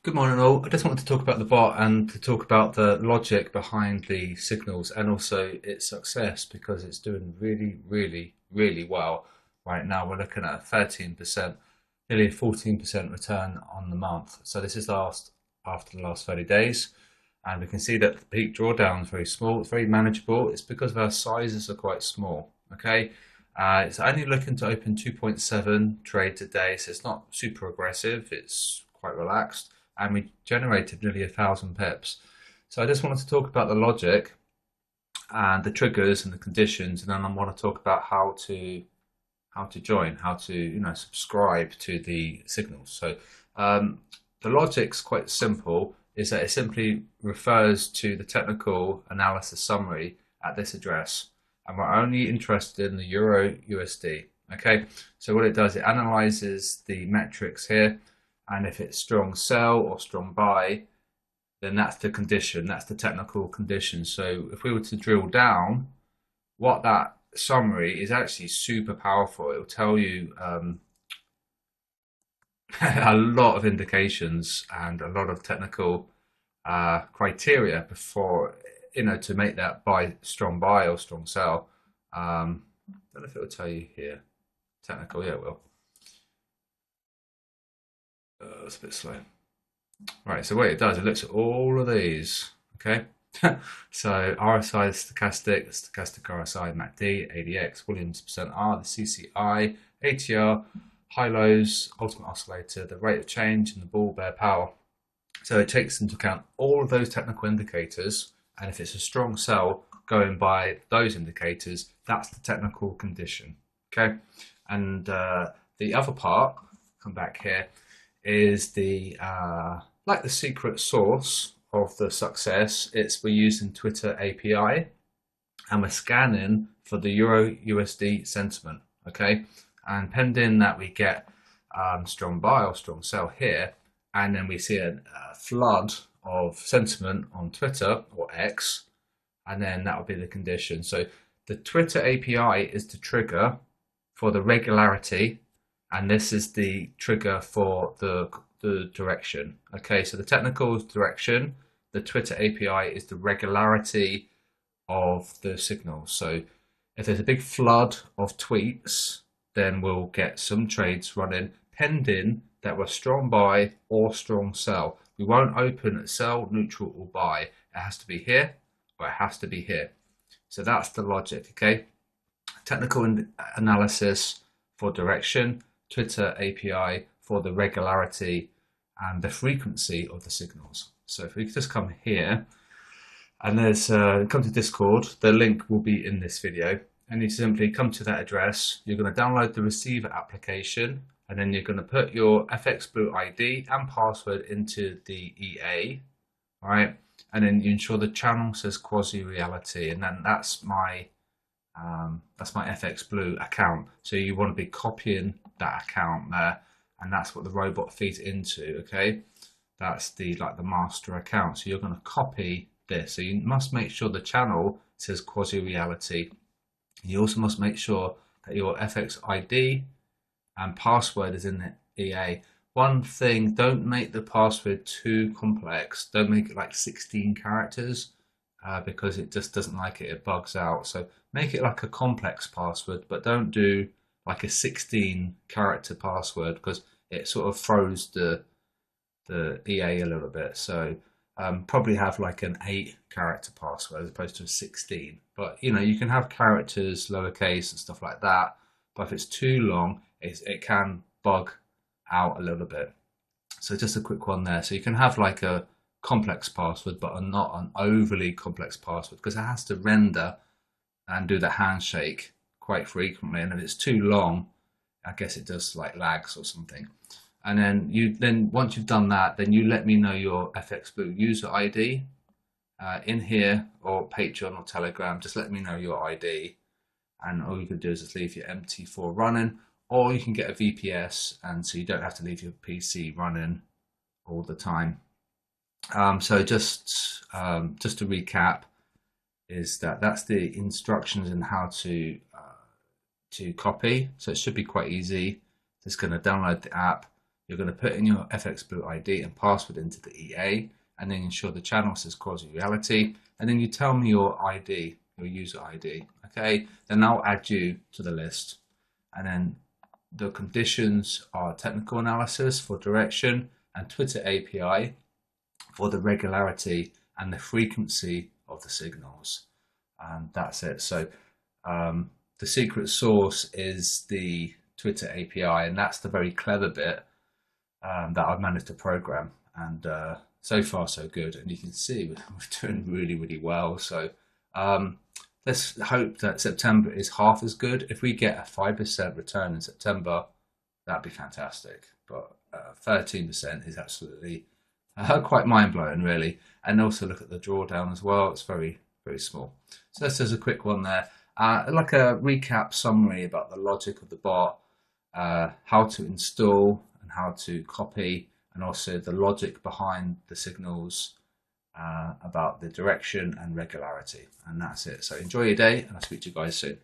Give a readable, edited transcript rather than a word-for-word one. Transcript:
Good morning all. I just wanted to talk about the bot and to talk about the logic behind the signals and also its success because it's doing really well. Right now we're looking at a 13%, nearly a 14% return on the month. So this is after the last 30 days. And we can see that the peak drawdown is very small. It's very manageable. It's because our sizes are quite small. Okay. It's only looking to open 2.7 trades a day. So it's not super aggressive. It's quite relaxed, and we generated nearly 1,000 pips. So I just wanted to talk about the logic and the triggers and the conditions, and then I want to talk about how to join, how to subscribe to the signals. So the logic's quite simple. Is that it simply refers to the technical analysis summary at this address, and we're only interested in the Euro USD. Okay, so what it does, it analyzes the metrics here. And if it's strong sell or strong buy, then that's the condition, that's the technical condition. So if we were to drill down, what that summary is actually super powerful. It will tell you a lot of indications and a lot of technical criteria before, to make that strong buy or strong sell. I don't know if it will tell you here. Technical, yeah, it will. It's a bit slow. Right, so what it does, it looks at all of these, okay? So RSI, stochastic RSI, MACD, ADX, Williams percent R, the CCI, ATR, high lows, ultimate oscillator, the rate of change, and the bull bear power. So it takes into account all of those technical indicators, and if it's a strong sell going by those indicators, that's the technical condition, okay? And the other part, come back here, is the like the secret source of the success. We're using Twitter API, and we're scanning for the Euro USD sentiment. Okay, and pending that we get strong buy or strong sell here, and then we see a flood of sentiment on Twitter or X, and then that will be the condition. So the Twitter API is the trigger for the regularity, and this is the trigger for the direction. Okay, so the technical direction, the Twitter API is the regularity of the signals. So if there's a big flood of tweets, then we'll get some trades running pending that we're strong buy or strong sell. We won't open at sell, neutral, or buy. It has to be here or it has to be here. So that's the logic, okay? Technical analysis for direction, Twitter API for the regularity and the frequency of the signals. So if we just come here, and come to Discord, the link will be in this video, and you simply come to that address. You're going to download the receiver application, and then you're going to put your FX Blue ID and password into the EA, all right? And then you ensure the channel says quasi reality, and then that's my FX Blue account. So you want to be copying that account there, and that's what the robot feeds into. Okay, that's the master account. So you're going to copy this. So you must make sure the channel says quasi reality. You also must make sure that your FX ID and password is in the EA. One thing, don't make the password too complex. Don't make it like 16 characters because it just doesn't like it. It bugs out. So make it like a complex password, but don't do like a 16 character password because it sort of throws the EA a little bit. So probably have like an 8 character password as opposed to a 16. But you can have characters, lowercase and stuff like that. But if it's too long, it can bug out a little bit. So just a quick one there. So you can have like a complex password, but not an overly complex password because it has to render and do the handshake quite frequently. And if it's too long, I guess it does like lags or something. And then once you've done that, then you let me know your FX Blue user ID in here or Patreon or Telegram. Just let me know your ID, and all you can do is just leave your MT4 running, or you can get a VPS, and so you don't have to leave your PC running all the time. So just to recap, is that's the instructions in how to copy. So it should be quite easy. Just going to download the app, You're going to put in your FX Blue ID and password into the EA, and then ensure the channel says quasi reality, and then you tell me your ID, your user ID. Okay, then I'll add you to the list, and then the conditions are technical analysis for direction and Twitter API for the regularity and the frequency of the signals, and that's it. So the secret sauce is the Twitter API, and that's the very clever bit that I've managed to program, and so far so good. And you can see we're doing really, really well. So let's hope that September is half as good. If we get a 5% return in September, that'd be fantastic. But 13% is absolutely quite mind-blowing, really. And also look at the drawdown as well. It's very, very small. So that's just a quick one there. Like a recap summary about the logic of the bot, how to install and how to copy, and also the logic behind the signals, about the direction and regularity. And that's it. So enjoy your day, and I'll speak to you guys soon.